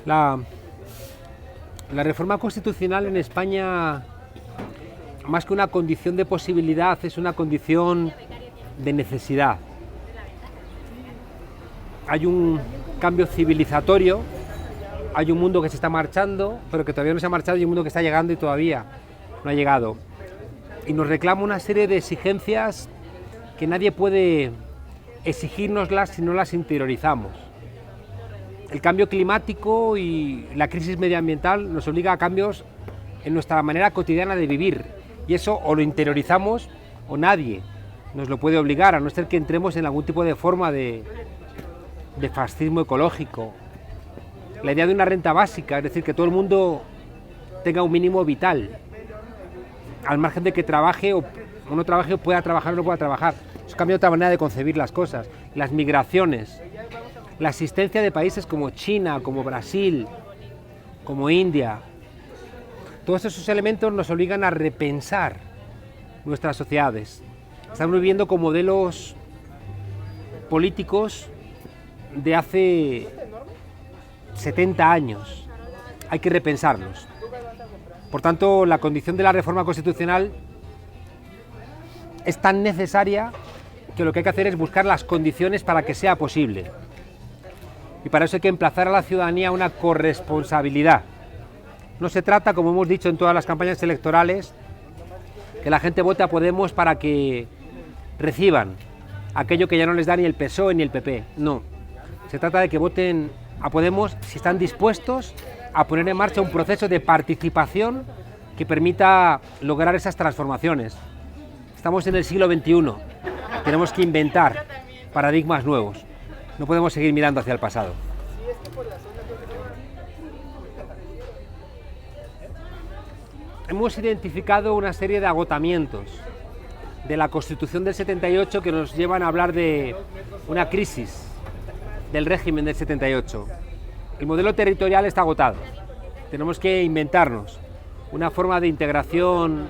La reforma constitucional en España, más que una condición de posibilidad, es una condición de necesidad. Hay un cambio civilizatorio, hay un mundo que se está marchando, pero que todavía no se ha marchado, y un mundo que está llegando y todavía no ha llegado. Y nos reclama una serie de exigencias que nadie puede exigírnoslas si no las interiorizamos. El cambio climático y la crisis medioambiental nos obliga a cambios en nuestra manera cotidiana de vivir, y eso o lo interiorizamos o nadie nos lo puede obligar, a no ser que entremos en algún tipo de forma de fascismo ecológico. La idea de una renta básica, es decir, que todo el mundo tenga un mínimo vital, al margen de que trabaje o no trabaje, o pueda trabajar o no pueda trabajar. Eso cambia otra manera de concebir las cosas. Las migraciones, la existencia de países como China, como Brasil, como India. Todos esos elementos nos obligan a repensar nuestras sociedades. Estamos viviendo con modelos políticos de hace 70 años. Hay que repensarlos. Por tanto, la condición de la reforma constitucional es tan necesaria que lo que hay que hacer es buscar las condiciones para que sea posible. Y para eso hay que emplazar a la ciudadanía a una corresponsabilidad. No se trata, como hemos dicho en todas las campañas electorales, que la gente vote a Podemos para que reciban aquello que ya no les da ni el PSOE ni el PP. No. Se trata de que voten a Podemos si están dispuestos a poner en marcha un proceso de participación que permita lograr esas transformaciones. Estamos en el siglo XXI, tenemos que inventar paradigmas nuevos, no podemos seguir mirando hacia el pasado. Hemos identificado una serie de agotamientos de la Constitución del 78 que nos llevan a hablar de una crisis del régimen del 78. El modelo territorial está agotado. Tenemos que inventarnos una forma de integración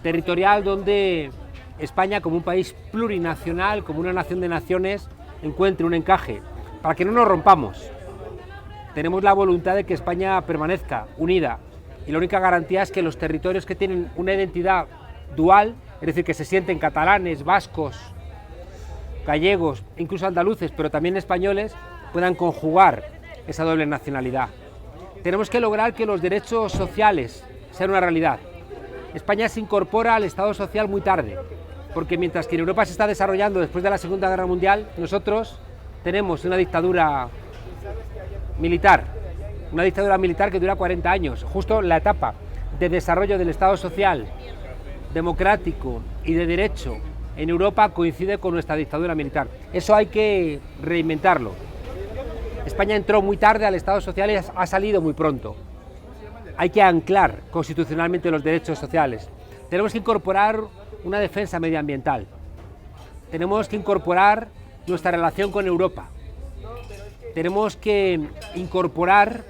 territorial donde España, como un país plurinacional, como una nación de naciones, encuentre un encaje, para que no nos rompamos. Tenemos la voluntad de que España permanezca unida, y la única garantía es que los territorios que tienen una identidad dual, es decir, que se sienten catalanes, vascos, gallegos, incluso andaluces, pero también españoles, puedan conjugar esa doble nacionalidad. Tenemos que lograr que los derechos sociales sean una realidad. España se incorpora al Estado social muy tarde, porque mientras que en Europa se está desarrollando después de la Segunda Guerra Mundial, nosotros tenemos una dictadura militar que dura 40 años, justo la etapa de desarrollo del Estado social, democrático y de derecho en Europa coincide con nuestra dictadura militar. Eso hay que reinventarlo. España entró muy tarde al Estado social y ha salido muy pronto. Hay que anclar constitucionalmente los derechos sociales. Tenemos que incorporar una defensa medioambiental. Tenemos que incorporar nuestra relación con Europa. Tenemos que incorporar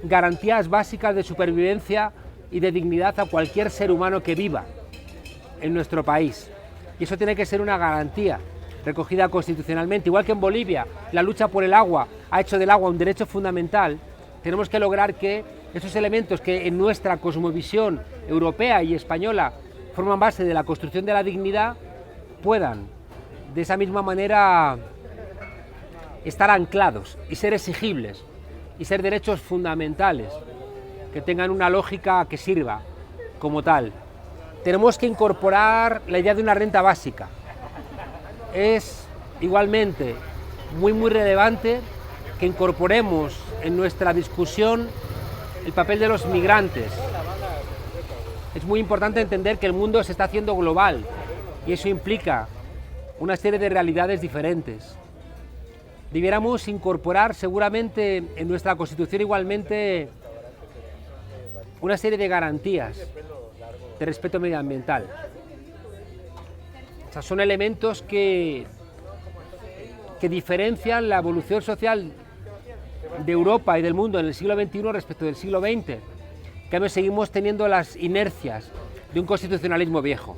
garantías básicas de supervivencia y de dignidad a cualquier ser humano que viva en nuestro país. Y eso tiene que ser una garantía recogida constitucionalmente. Igual que en Bolivia, la lucha por el agua ha hecho del agua un derecho fundamental, tenemos que lograr que esos elementos que en nuestra cosmovisión europea y española forman base de la construcción de la dignidad, puedan de esa misma manera estar anclados y ser exigibles y ser derechos fundamentales que tengan una lógica que sirva como tal. Tenemos que incorporar la idea de una renta básica. Es igualmente muy relevante que incorporemos en nuestra discusión el papel de los migrantes. Es muy importante entender que el mundo se está haciendo global y eso implica una serie de realidades diferentes. Debiéramos incorporar seguramente en nuestra Constitución igualmente una serie de garantías de respeto medioambiental. O sea, son elementos que diferencian la evolución social de Europa y del mundo en el siglo XXI respecto del siglo XX. En cambio, seguimos teniendo las inercias de un constitucionalismo viejo.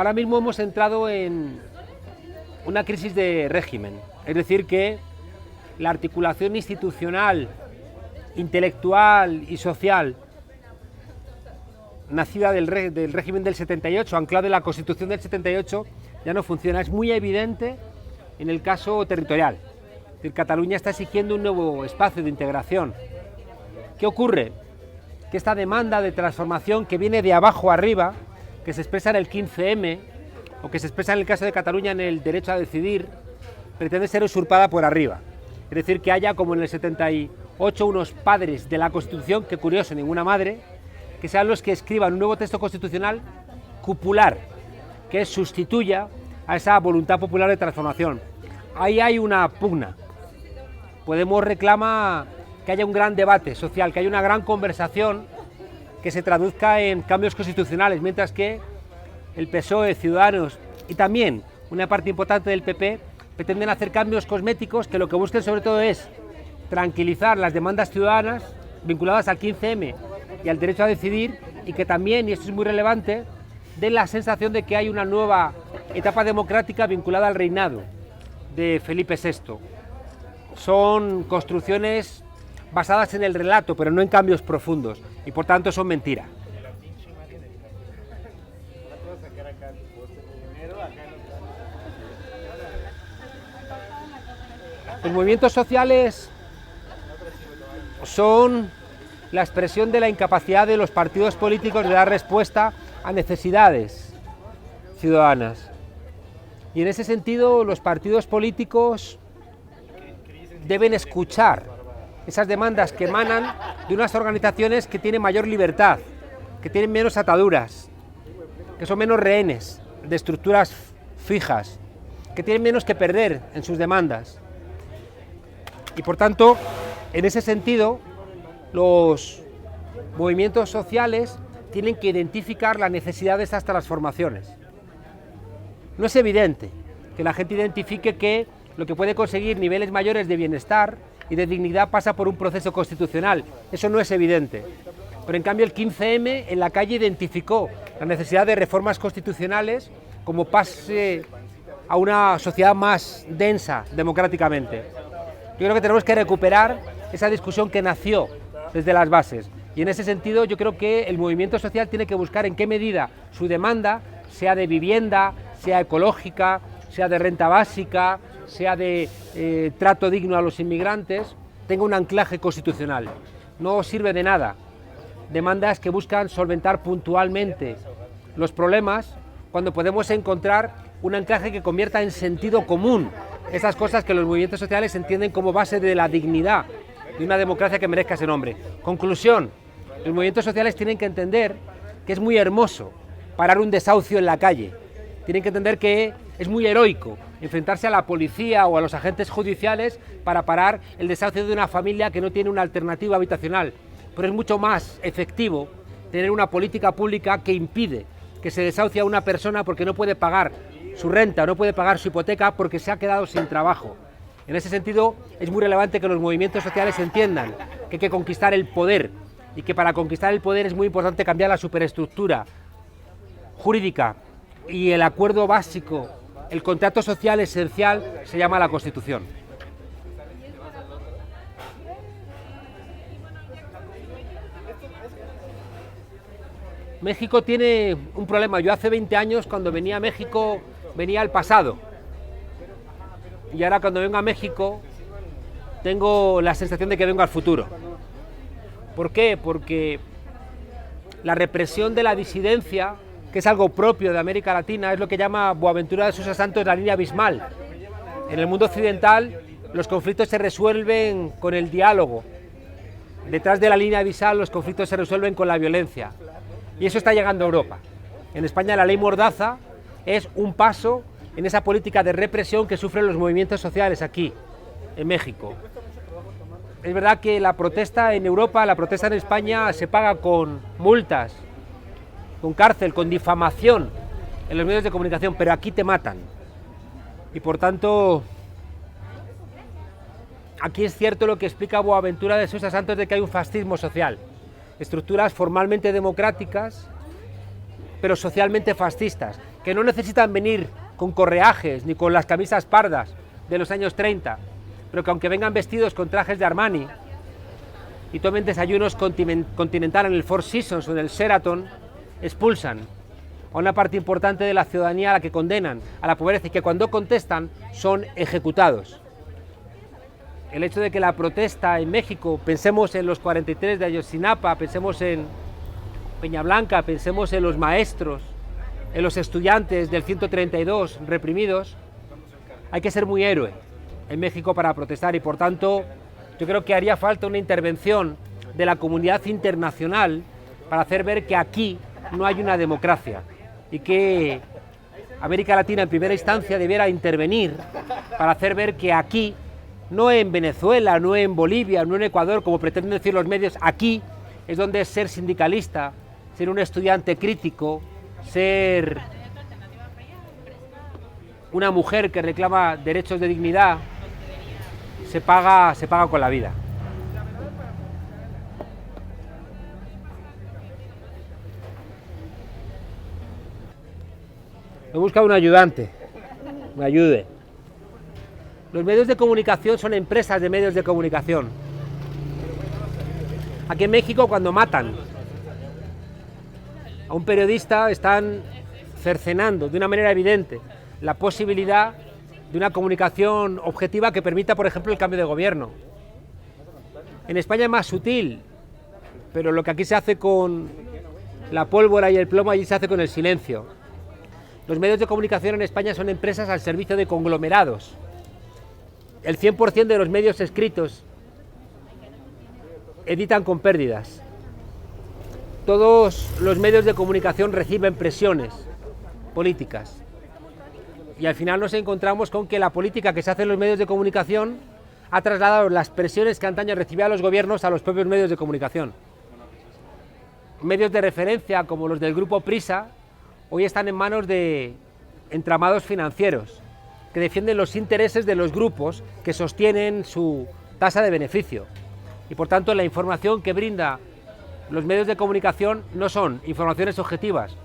ahora mismo hemos entrado en una crisis de régimen, es decir que la articulación institucional, intelectual y social nacida del régimen del 78, anclada en la Constitución del 78, ya no funciona. Es muy evidente en el caso territorial. Es decir, Cataluña está exigiendo un nuevo espacio de integración. ¿Qué ocurre? Que esta demanda de transformación que viene de abajo arriba, que se expresa en el 15M, o que se expresa en el caso de Cataluña en el derecho a decidir, pretende ser usurpada por arriba. Es decir, que haya, como en el 78, unos padres de la Constitución, que curioso, ninguna madre, que sean los que escriban un nuevo texto constitucional cupular, que sustituya a esa voluntad popular de transformación. Ahí hay una pugna. Podemos reclamar que haya un gran debate social, que haya una gran conversación que se traduzca en cambios constitucionales, mientras que el PSOE, Ciudadanos y también una parte importante del PP pretenden hacer cambios cosméticos que lo que busquen sobre todo es tranquilizar las demandas ciudadanas vinculadas al 15M y al derecho a decidir, y que también, y esto es muy relevante, den la sensación de que hay una nueva etapa democrática vinculada al reinado de Felipe VI. Son construcciones basadas en el relato, pero no en cambios profundos, y por tanto son mentira. Los movimientos sociales son la expresión de la incapacidad de los partidos políticos de dar respuesta a necesidades ciudadanas. Y en ese sentido, los partidos políticos deben escuchar esas demandas que emanan de unas organizaciones que tienen mayor libertad, que tienen menos ataduras, que son menos rehenes de estructuras fijas, que tienen menos que perder en sus demandas. Y por tanto, en ese sentido, los movimientos sociales tienen que identificar la necesidad de estas transformaciones. No es evidente que la gente identifique que lo que puede conseguir niveles mayores de bienestar y de dignidad pasa por un proceso constitucional. Eso no es evidente. Pero en cambio el 15M en la calle identificó la necesidad de reformas constitucionales como pase a una sociedad más densa democráticamente. Yo creo que tenemos que recuperar esa discusión que nació desde las bases. Y en ese sentido yo creo que el movimiento social tiene que buscar en qué medida su demanda, sea de vivienda, sea ecológica, sea de renta básica, sea de trato digno a los inmigrantes, tenga un anclaje constitucional. No sirve de nada demandas que buscan solventar puntualmente los problemas cuando podemos encontrar un anclaje que convierta en sentido común esas cosas que los movimientos sociales entienden como base de la dignidad de una democracia que merezca ese nombre. Conclusión, los movimientos sociales tienen que entender que es muy hermoso parar un desahucio en la calle, tienen que entender que es muy heroico enfrentarse a la policía o a los agentes judiciales para parar el desahucio de una familia que no tiene una alternativa habitacional, pero es mucho más efectivo tener una política pública que impide que se desahucie a una persona porque no puede pagar su renta, no puede pagar su hipoteca porque se ha quedado sin trabajo. En ese sentido, es muy relevante que los movimientos sociales entiendan que hay que conquistar el poder y que para conquistar el poder es muy importante cambiar la superestructura jurídica y el acuerdo básico, el contrato social esencial se llama la Constitución. México tiene un problema. Yo hace 20 años cuando venía a México venía al pasado. Y ahora cuando vengo a México tengo la sensación de que vengo al futuro. ¿Por qué? Porque la represión de la disidencia, que es algo propio de América Latina, es lo que llama Boaventura de Sousa Santos la línea abismal. En el mundo occidental los conflictos se resuelven con el diálogo. Detrás de la línea abismal los conflictos se resuelven con la violencia. Y eso está llegando a Europa. En España la ley Mordaza es un paso en esa política de represión que sufren los movimientos sociales aquí, en México. Es verdad que la protesta en Europa, la protesta en España se paga con multas, con cárcel, con difamación en los medios de comunicación, pero aquí te matan. Y por tanto, aquí es cierto lo que explica Boaventura de Sousa Santos de que hay un fascismo social. Estructuras formalmente democráticas, pero socialmente fascistas. que no necesitan venir con correajes ni con las camisas pardas de los años 30, pero que aunque vengan vestidos con trajes de Armani y tomen desayunos continental en el Four Seasons o en el Sheraton, expulsan a una parte importante de la ciudadanía a la que condenan a la pobreza y que cuando contestan son ejecutados. El hecho de que la protesta en México, pensemos en los 43 de Ayotzinapa, pensemos en Peñablanca, pensemos en los maestros, en los estudiantes del 132 reprimidos, hay que ser muy héroe en México para protestar y por tanto yo creo que haría falta una intervención de la comunidad internacional para hacer ver que aquí no hay una democracia y que América Latina en primera instancia debiera intervenir para hacer ver que aquí, no en Venezuela, no en Bolivia, no en Ecuador, como pretenden decir los medios, aquí es donde ser sindicalista, ser un estudiante crítico, ser una mujer que reclama derechos de dignidad, se paga con la vida. Me he buscado un ayudante, me ayude. Los medios de comunicación son empresas de medios de comunicación. Aquí en México, cuando matan a un periodista, están cercenando de una manera evidente la posibilidad de una comunicación objetiva que permita, por ejemplo, el cambio de gobierno. En España es más sutil, pero lo que aquí se hace con la pólvora y el plomo, allí se hace con el silencio. Los medios de comunicación en España son empresas al servicio de conglomerados. El 100% de los medios escritos editan con pérdidas. Todos los medios de comunicación reciben presiones políticas. Y al final nos encontramos con que la política que se hace en los medios de comunicación ha trasladado las presiones que antaño recibían los gobiernos a los propios medios de comunicación. Medios de referencia como los del grupo Prisa hoy están en manos de entramados financieros que defienden los intereses de los grupos que sostienen su tasa de beneficio. Y por tanto la información que brinda los medios de comunicación no son informaciones objetivas,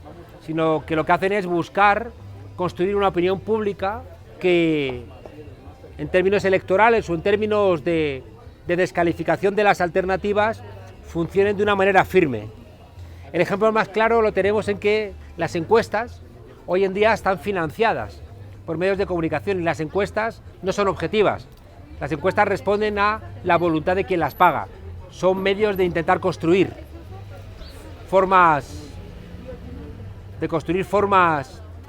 sino que lo que hacen es buscar construir una opinión pública que en términos electorales o en términos de descalificación de las alternativas funcionen de una manera firme. El ejemplo más claro lo tenemos en que las encuestas hoy en día están financiadas por medios de comunicación y las encuestas no son objetivas. Las encuestas responden a la voluntad de quien las paga. Son medios de intentar construir formas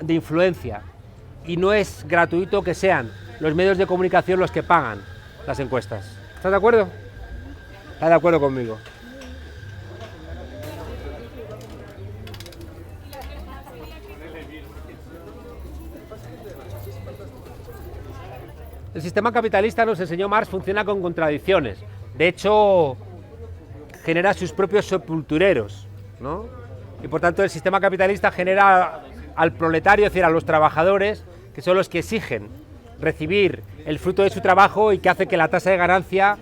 de influencia y no es gratuito que sean los medios de comunicación los que pagan las encuestas. ¿Estás de acuerdo? ¿Estás de acuerdo conmigo? El sistema capitalista, nos enseñó Marx, funciona con contradicciones. De hecho, genera sus propios sepultureros, ¿no? Y por tanto el sistema capitalista genera al proletario, es decir, a los trabajadores, que son los que exigen recibir el fruto de su trabajo y que hace que la tasa de ganancia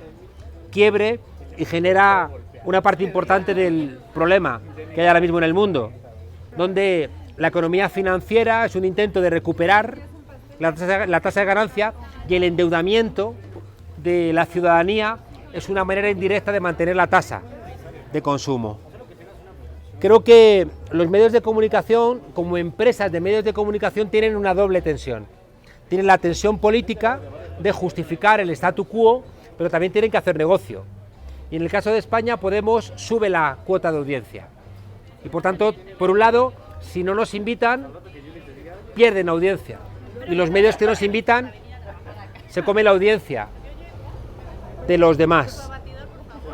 quiebre y genera una parte importante del problema que hay ahora mismo en el mundo, donde la economía financiera es un intento de recuperar la tasa de ganancia y el endeudamiento de la ciudadanía es una manera indirecta de mantener la tasa de consumo. Creo que los medios de comunicación, como empresas de medios de comunicación, tienen una doble tensión. Tienen la tensión política de justificar el statu quo, pero también tienen que hacer negocio. Y en el caso de España, Podemos sube la cuota de audiencia. Y por tanto, por un lado, si no nos invitan, pierden audiencia. Y los medios que nos invitan se comen la audiencia de los demás.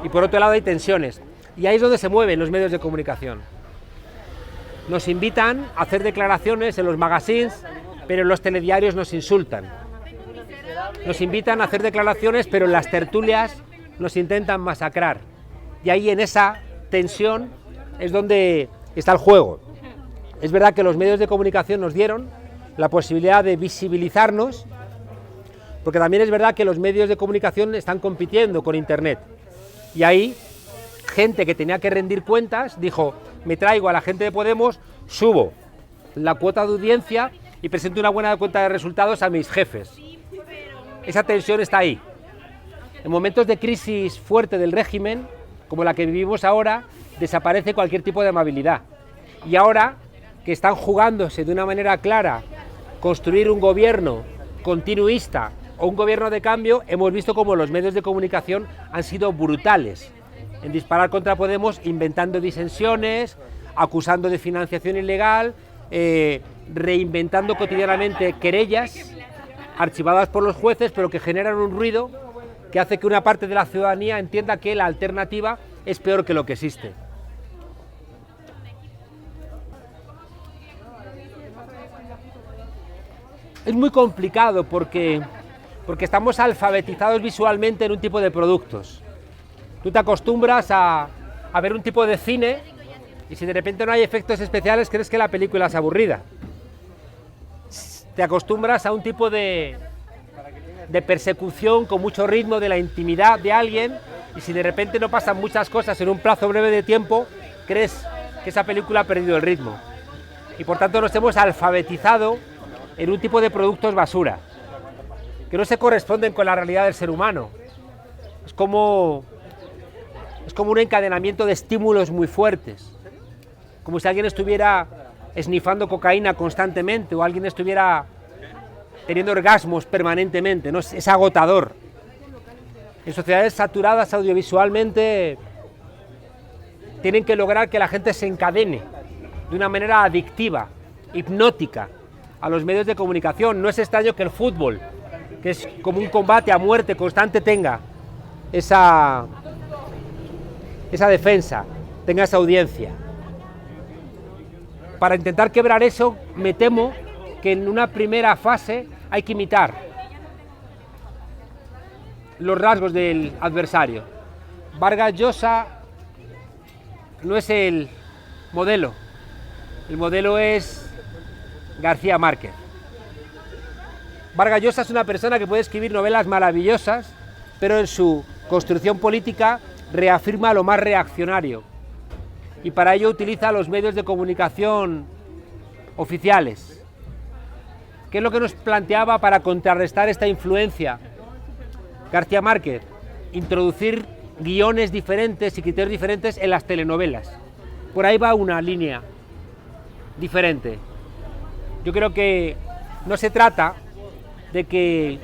Y por otro lado hay tensiones. Y ahí es donde se mueven los medios de comunicación. Nos invitan a hacer declaraciones en los magazines, pero en los telediarios nos insultan. Nos invitan a hacer declaraciones, pero en las tertulias nos intentan masacrar. Y ahí en esa tensión es donde está el juego. Es verdad que los medios de comunicación nos dieron la posibilidad de visibilizarnos, porque también es verdad que los medios de comunicación están compitiendo con Internet. Y ahí, gente que tenía que rendir cuentas dijo, me traigo a la gente de Podemos, subo la cuota de audiencia y presento una buena cuenta de resultados a mis jefes. Esa tensión está ahí. En momentos de crisis fuerte del régimen, como la que vivimos ahora, desaparece cualquier tipo de amabilidad. Y ahora que están jugándose de una manera clara construir un gobierno continuista o un gobierno de cambio, hemos visto cómo los medios de comunicación han sido brutales en disparar contra Podemos, inventando disensiones, acusando de financiación ilegal, reinventando cotidianamente querellas archivadas por los jueces, pero que generan un ruido que hace que una parte de la ciudadanía entienda que la alternativa es peor que lo que existe. Es muy complicado porque estamos alfabetizados visualmente en un tipo de productos. Tú te acostumbras a ver un tipo de cine y si de repente no hay efectos especiales crees que la película es aburrida. Te acostumbras a un tipo de persecución con mucho ritmo de la intimidad de alguien y si de repente no pasan muchas cosas en un plazo breve de tiempo, crees que esa película ha perdido el ritmo. Y por tanto nos hemos alfabetizado en un tipo de productos basura, que no se corresponden con la realidad del ser humano. Es como un encadenamiento de estímulos muy fuertes, como si alguien estuviera esnifando cocaína constantemente o alguien estuviera teniendo orgasmos permanentemente, ¿no? Es agotador. En sociedades saturadas audiovisualmente tienen que lograr que la gente se encadene de una manera adictiva, hipnótica, a los medios de comunicación. No es extraño que el fútbol, que es como un combate a muerte constante, tenga esa defensa, tenga esa audiencia. Para intentar quebrar eso, me temo que en una primera fase hay que imitar los rasgos del adversario. Vargas Llosa no es el modelo es García Márquez. Vargas Llosa es una persona que puede escribir novelas maravillosas, pero en su construcción política reafirma lo más reaccionario y para ello utiliza los medios de comunicación oficiales. ¿Qué es lo que nos planteaba para contrarrestar esta influencia García Márquez? Introducir guiones diferentes y criterios diferentes en las telenovelas. Por ahí va una línea diferente. Yo creo que no se trata de que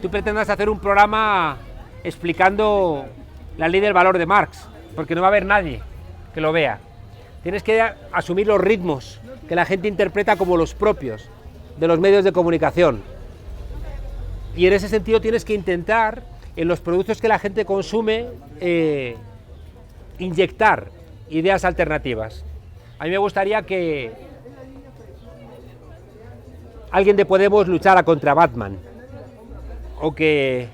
tú pretendas hacer un programa explicando la ley del valor de Marx, porque no va a haber nadie que lo vea. Tienes que asumir los ritmos que la gente interpreta como los propios de los medios de comunicación. Y en ese sentido tienes que intentar, en los productos que la gente consume, inyectar ideas alternativas. A mí me gustaría que alguien de Podemos luchara contra Batman, o que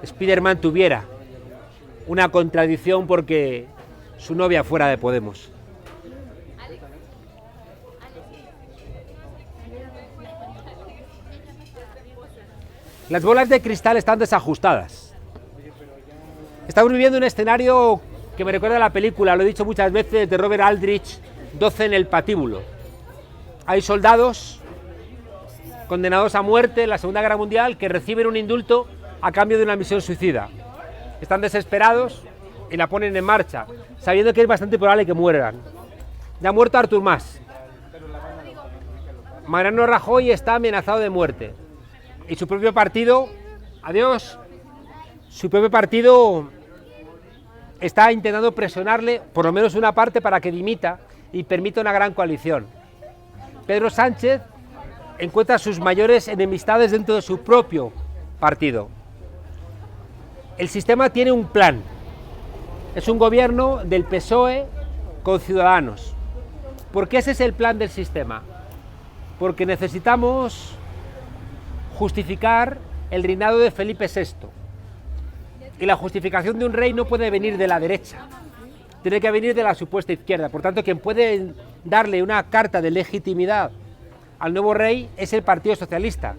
Spiderman tuviera una contradicción porque su novia fuera de Podemos. Las bolas de cristal están desajustadas. Estamos viviendo un escenario que me recuerda a la película, lo he dicho muchas veces, de Robert Aldrich, 12 en el patíbulo. Hay soldados condenados a muerte en la Segunda Guerra Mundial que reciben un indulto a cambio de una misión suicida. Están desesperados y la ponen en marcha, sabiendo que es bastante probable que mueran. Ya ha muerto Artur Mas. Mariano Rajoy está amenazado de muerte. Y su propio partido, adiós, su propio partido está intentando presionarle, por lo menos una parte, para que dimita y permita una gran coalición. Pedro Sánchez encuentra sus mayores enemistades dentro de su propio partido. El sistema tiene un plan. Es un gobierno del PSOE con Ciudadanos. ¿Por qué ese es el plan del sistema? Porque necesitamos justificar el reinado de Felipe VI. Y la justificación de un rey no puede venir de la derecha, tiene que venir de la supuesta izquierda. Por tanto, quien puede darle una carta de legitimidad al nuevo rey es el Partido Socialista.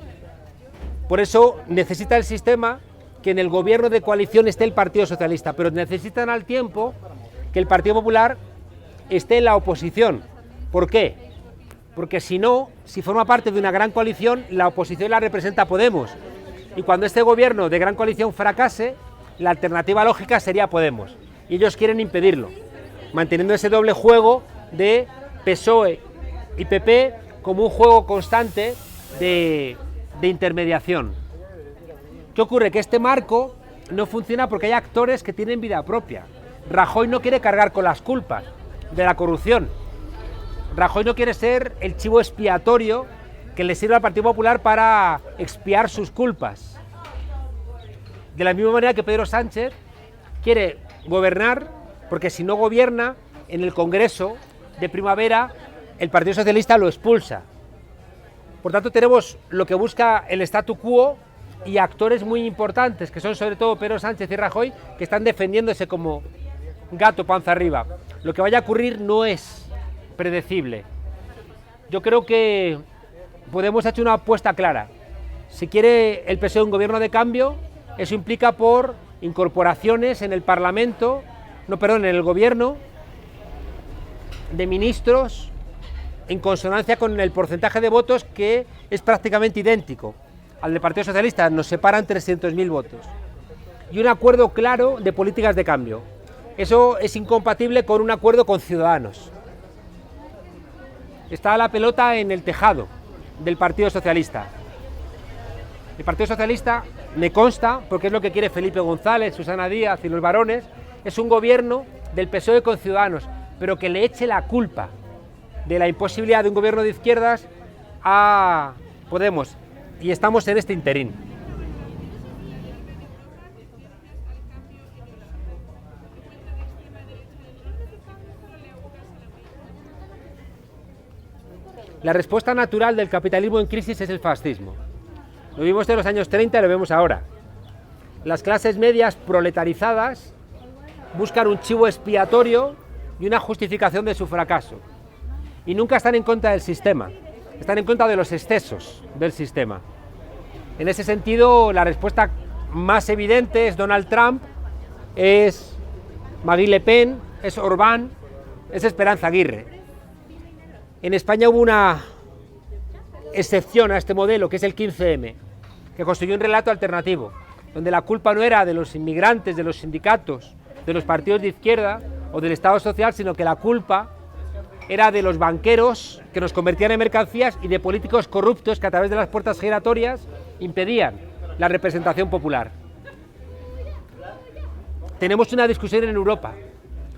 Por eso necesita el sistema que en el gobierno de coalición esté el Partido Socialista, pero necesitan al tiempo que el Partido Popular esté en la oposición. ¿Por qué? porque si no, si forma parte de una gran coalición, la oposición la representa Podemos. Y cuando este gobierno de gran coalición fracase, la alternativa lógica sería Podemos. Y ellos quieren impedirlo, manteniendo ese doble juego de PSOE y PP como un juego constante de intermediación. ¿Qué ocurre? Que este marco no funciona porque hay actores que tienen vida propia. Rajoy no quiere cargar con las culpas de la corrupción. Rajoy no quiere ser el chivo expiatorio que le sirve al Partido Popular para expiar sus culpas. De la misma manera que Pedro Sánchez quiere gobernar, porque si no gobierna, en el Congreso de primavera el Partido Socialista lo expulsa. Por tanto, tenemos lo que busca el statu quo y actores muy importantes, que son sobre todo Pedro Sánchez y Rajoy, que están defendiéndose como gato panza arriba. Lo que vaya a ocurrir no es predecible. Yo creo que Podemos ha hecho una apuesta clara. Si quiere el PSOE un gobierno de cambio, eso implica por incorporaciones en el Parlamento, en el gobierno, de ministros en consonancia con el porcentaje de votos que es prácticamente idéntico al del Partido Socialista, nos separan 300.000 votos. Y un acuerdo claro de políticas de cambio. Eso es incompatible con un acuerdo con Ciudadanos. Está la pelota en el tejado del Partido Socialista. El Partido Socialista, me consta, porque es lo que quiere Felipe González, Susana Díaz y los varones, es un gobierno del PSOE con Ciudadanos, pero que le eche la culpa de la imposibilidad de un gobierno de izquierdas a Podemos. Y estamos en este interín. La respuesta natural del capitalismo en crisis es el fascismo. Lo vimos en los años 30 y lo vemos ahora. Las clases medias proletarizadas buscan un chivo expiatorio y una justificación de su fracaso. Y nunca están en contra del sistema, están en contra de los excesos del sistema. En ese sentido, la respuesta más evidente es Donald Trump, es Marine Le Pen, es Orbán, es Esperanza Aguirre. En España hubo una excepción a este modelo, que es el 15M, que construyó un relato alternativo, donde la culpa no era de los inmigrantes, de los sindicatos, de los partidos de izquierda o del Estado social, sino que la culpa era de los banqueros que nos convertían en mercancías y de políticos corruptos que a través de las puertas giratorias impedían la representación popular. Tenemos una discusión en Europa,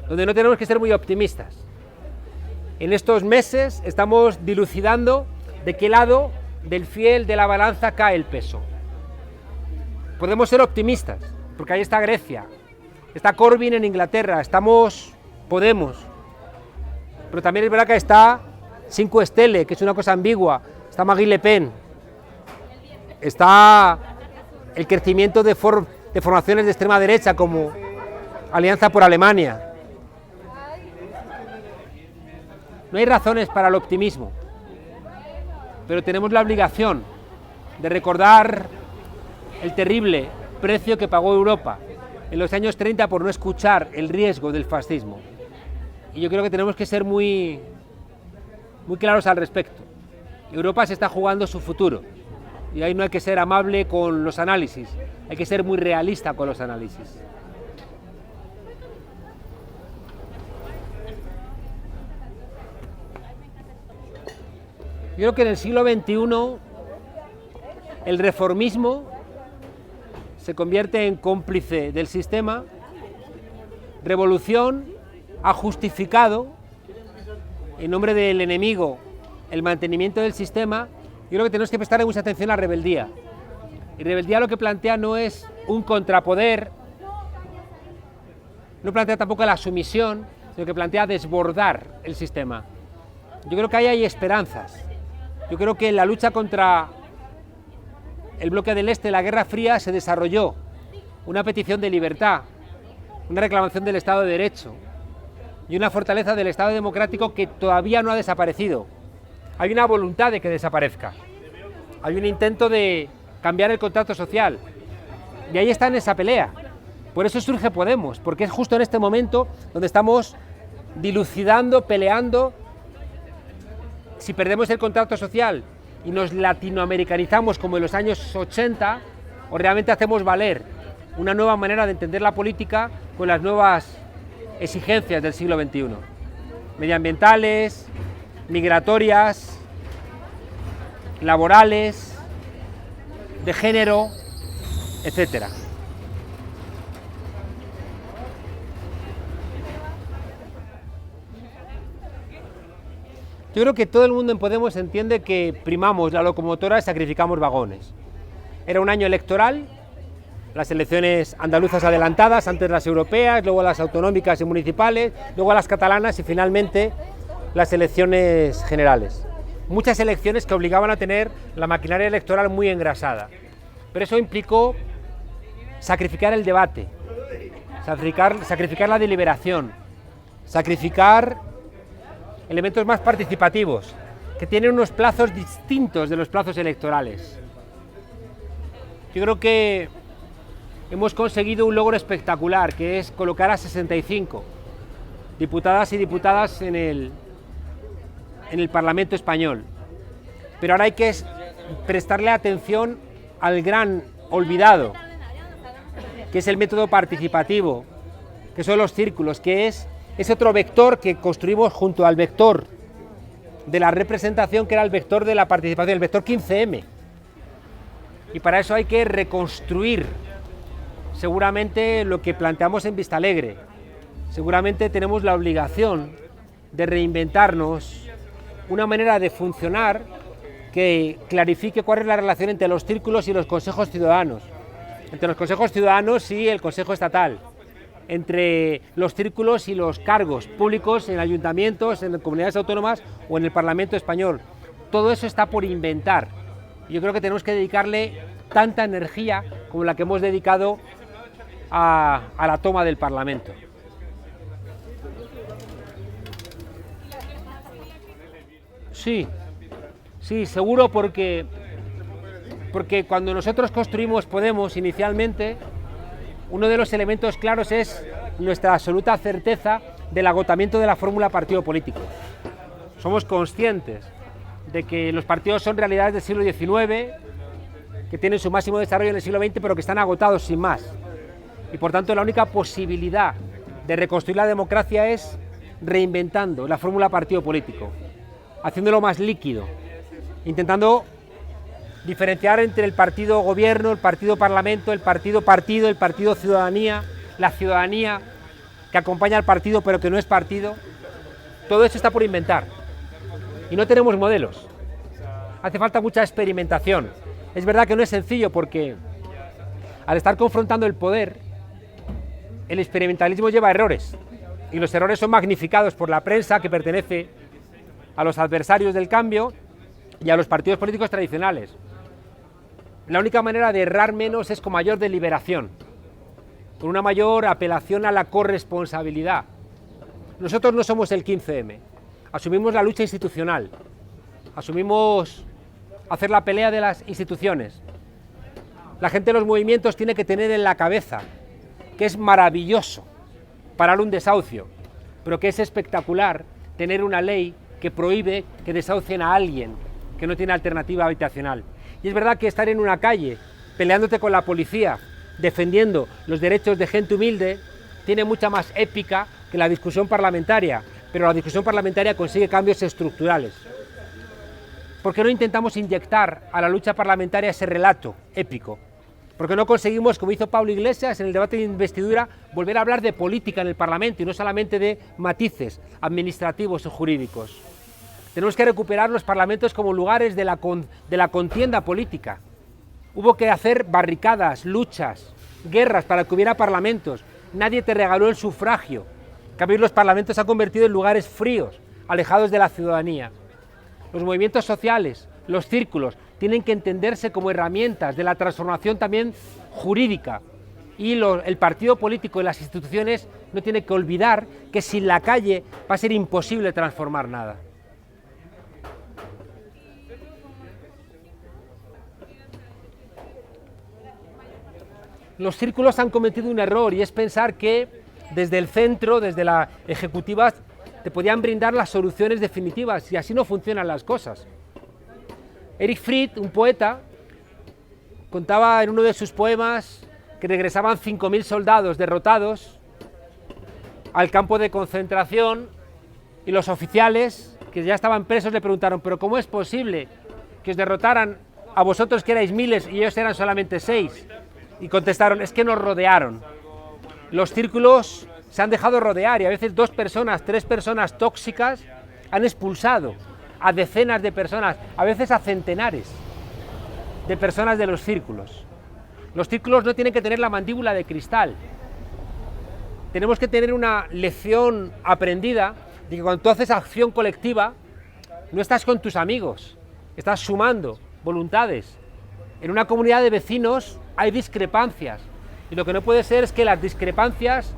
donde no tenemos que ser muy optimistas. En estos meses estamos dilucidando de qué lado del fiel de la balanza cae el peso. Podemos ser optimistas, porque ahí está Grecia, está Corbyn en Inglaterra, estamos Podemos, pero también es verdad que está Cinque Stelle, que es una cosa ambigua, está Marine Le Pen, está el crecimiento de formaciones de extrema derecha como Alianza por Alemania. No hay razones para el optimismo, pero tenemos la obligación de recordar el terrible precio que pagó Europa en los años 30 por no escuchar el riesgo del fascismo. Y yo creo que tenemos que ser muy claros al respecto. Europa se está jugando su futuro y ahí no hay que ser amable con los análisis, hay que ser muy realista con los análisis. Yo creo que en el siglo XXI el reformismo se convierte en cómplice del sistema. Revolución ha justificado, en nombre del enemigo, el mantenimiento del sistema. Yo creo que tenemos que prestar mucha atención a la rebeldía. Y rebeldía lo que plantea no es un contrapoder, no plantea tampoco la sumisión, sino que plantea desbordar el sistema. Yo creo que ahí hay esperanzas. Yo creo que en la lucha contra el bloque del Este, la Guerra Fría, se desarrolló una petición de libertad, una reclamación del Estado de Derecho y una fortaleza del Estado democrático que todavía no ha desaparecido. Hay una voluntad de que desaparezca. Hay un intento de cambiar el contrato social. Y ahí está en esa pelea. Por eso surge Podemos, porque es justo en este momento donde estamos dilucidando, peleando si perdemos el contrato social y nos latinoamericanizamos como en los años 80, o realmente hacemos valer una nueva manera de entender la política con las nuevas exigencias del siglo XXI, medioambientales, migratorias, laborales, de género, etcétera. Yo creo que todo el mundo en Podemos entiende que primamos la locomotora y sacrificamos vagones. Era un año electoral, las elecciones andaluzas adelantadas, antes las europeas, luego las autonómicas y municipales, luego las catalanas y finalmente las elecciones generales. Muchas elecciones que obligaban a tener la maquinaria electoral muy engrasada. Pero eso implicó sacrificar el debate, sacrificar la deliberación, sacrificar elementos más participativos, que tienen unos plazos distintos de los plazos electorales. Yo creo que hemos conseguido un logro espectacular, que es colocar a 65 diputadas y diputadas en el Parlamento español. Pero ahora hay que prestarle atención al gran olvidado, que es el método participativo, que son los círculos, que es otro vector que construimos junto al vector de la representación, que era el vector de la participación, el vector 15M. Y para eso hay que reconstruir seguramente lo que planteamos en Vistalegre. Seguramente tenemos la obligación de reinventarnos una manera de funcionar que clarifique cuál es la relación entre los círculos y los consejos ciudadanos, entre los consejos ciudadanos y el Consejo Estatal, entre los círculos y los cargos públicos en ayuntamientos, en comunidades autónomas o en el Parlamento español. Todo eso está por inventar. Yo creo que tenemos que dedicarle tanta energía como la que hemos dedicado a la toma del Parlamento. Sí, seguro, porque cuando nosotros construimos Podemos inicialmente, uno de los elementos claros es nuestra absoluta certeza del agotamiento de la fórmula partido político. Somos conscientes de que los partidos son realidades del siglo XIX, que tienen su máximo desarrollo en el siglo XX, pero que están agotados sin más. Y por tanto la única posibilidad de reconstruir la democracia es reinventando la fórmula partido político, haciéndolo más líquido, intentando diferenciar entre el partido gobierno, el partido parlamento, el partido ciudadanía, la ciudadanía que acompaña al partido pero que no es partido. Todo eso está por inventar y no tenemos modelos. Hace falta mucha experimentación. Es verdad que no es sencillo, porque al estar confrontando el poder, el experimentalismo lleva errores, y los errores son magnificados por la prensa, que pertenece a los adversarios del cambio y a los partidos políticos tradicionales. La única manera de errar menos es con mayor deliberación, con una mayor apelación a la corresponsabilidad. Nosotros no somos el 15M, asumimos la lucha institucional, asumimos hacer la pelea de las instituciones. La gente de los movimientos tiene que tener en la cabeza que es maravilloso parar un desahucio, pero que es espectacular tener una ley que prohíbe que desahucien a alguien que no tiene alternativa habitacional. Y es verdad que estar en una calle peleándote con la policía, defendiendo los derechos de gente humilde, tiene mucha más épica que la discusión parlamentaria, pero la discusión parlamentaria consigue cambios estructurales. ¿Por qué no intentamos inyectar a la lucha parlamentaria ese relato épico? ¿Por qué no conseguimos, como hizo Pablo Iglesias en el debate de investidura, volver a hablar de política en el Parlamento y no solamente de matices administrativos o jurídicos? Tenemos que recuperar los parlamentos como lugares de la contienda política. Hubo que hacer barricadas, luchas, guerras para que hubiera parlamentos. Nadie te regaló el sufragio. En cambio, los parlamentos se han convertido en lugares fríos, alejados de la ciudadanía. Los movimientos sociales, los círculos, tienen que entenderse como herramientas de la transformación también jurídica. Y el partido político y las instituciones no tienen que olvidar que sin la calle va a ser imposible transformar nada. Los círculos han cometido un error, y es pensar que desde el centro, desde la ejecutiva, te podían brindar las soluciones definitivas, y así no funcionan las cosas. Erich Fried, un poeta, contaba en uno de sus poemas que regresaban 5.000 soldados derrotados al campo de concentración, y los oficiales que ya estaban presos le preguntaron: ¿pero cómo es posible que os derrotaran a vosotros que erais miles y ellos eran solamente 6? Y contestaron: es que nos rodearon. Los círculos se han dejado rodear, y a veces 2 personas, 3 personas tóxicas han expulsado a decenas de personas, a veces a centenares de personas de los círculos. Los círculos no tienen que tener la mandíbula de cristal. Tenemos que tener una lección aprendida de que cuando tú haces acción colectiva, no estás con tus amigos, estás sumando voluntades. En una comunidad de vecinos hay discrepancias, y lo que no puede ser es que las discrepancias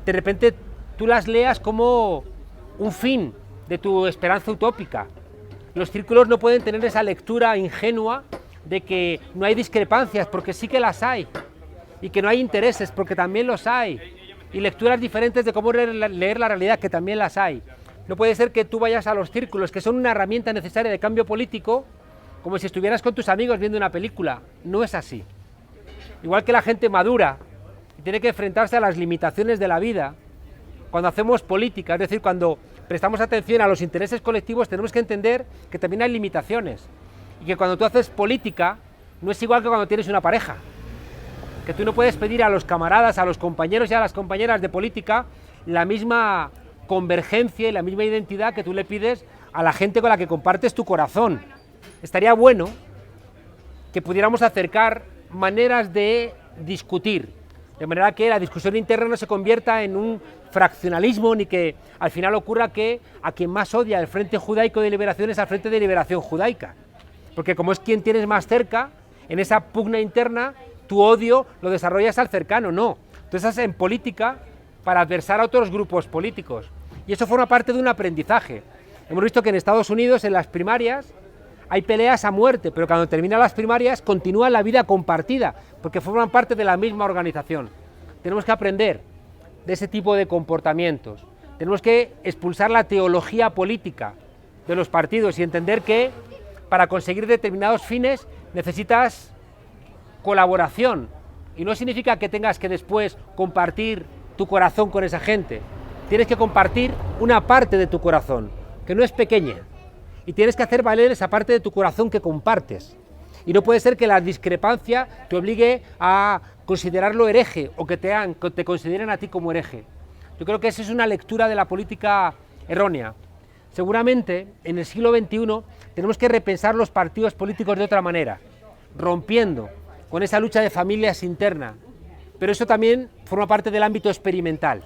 de repente tú las leas como un fin de tu esperanza utópica. Los círculos no pueden tener esa lectura ingenua de que no hay discrepancias, porque sí que las hay, y que no hay intereses, porque también los hay, y lecturas diferentes de cómo leer la realidad, que también las hay. No puede ser que tú vayas a los círculos, que son una herramienta necesaria de cambio político, como si estuvieras con tus amigos viendo una película. No es así. Igual que la gente madura y tiene que enfrentarse a las limitaciones de la vida, cuando hacemos política, es decir, cuando prestamos atención a los intereses colectivos, tenemos que entender que también hay limitaciones, y que cuando tú haces política no es igual que cuando tienes una pareja, que tú no puedes pedir a los camaradas, a los compañeros y a las compañeras de política la misma convergencia y la misma identidad que tú le pides a la gente con la que compartes tu corazón. Estaría bueno que pudiéramos acercar maneras de discutir, de manera que la discusión interna no se convierta en un fraccionalismo, ni que al final ocurra que a quien más odia el Frente Judaico de Liberación es al Frente de Liberación Judaica, porque como es quien tienes más cerca, en esa pugna interna tu odio lo desarrollas al cercano. No, tú estás en política para adversar a otros grupos políticos, y eso forma parte de un aprendizaje. Hemos visto que en Estados Unidos, en las primarias, hay peleas a muerte, pero cuando terminan las primarias continúa la vida compartida, porque forman parte de la misma organización. Tenemos que aprender de ese tipo de comportamientos. Tenemos que expulsar la teología política de los partidos y entender que para conseguir determinados fines necesitas colaboración, y no significa que tengas que después compartir tu corazón con esa gente. Tienes que compartir una parte de tu corazón, que no es pequeña, y tienes que hacer valer esa parte de tu corazón que compartes. Y no puede ser que la discrepancia te obligue a considerarlo hereje, o que te consideren a ti como hereje. Yo creo que esa es una lectura de la política errónea. Seguramente en el siglo XXI tenemos que repensar los partidos políticos de otra manera, rompiendo con esa lucha de familias interna, pero eso también forma parte del ámbito experimental.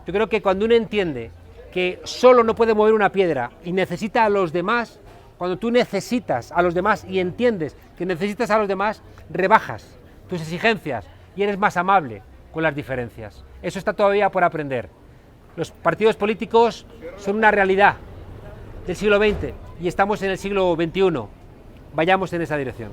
Yo creo que cuando uno entiende que solo no puede mover una piedra y necesita a los demás, cuando tú necesitas a los demás y entiendes que necesitas a los demás, rebajas tus exigencias y eres más amable con las diferencias. Eso está todavía por aprender. Los partidos políticos son una realidad del siglo XX y estamos en el siglo XXI. Vayamos en esa dirección.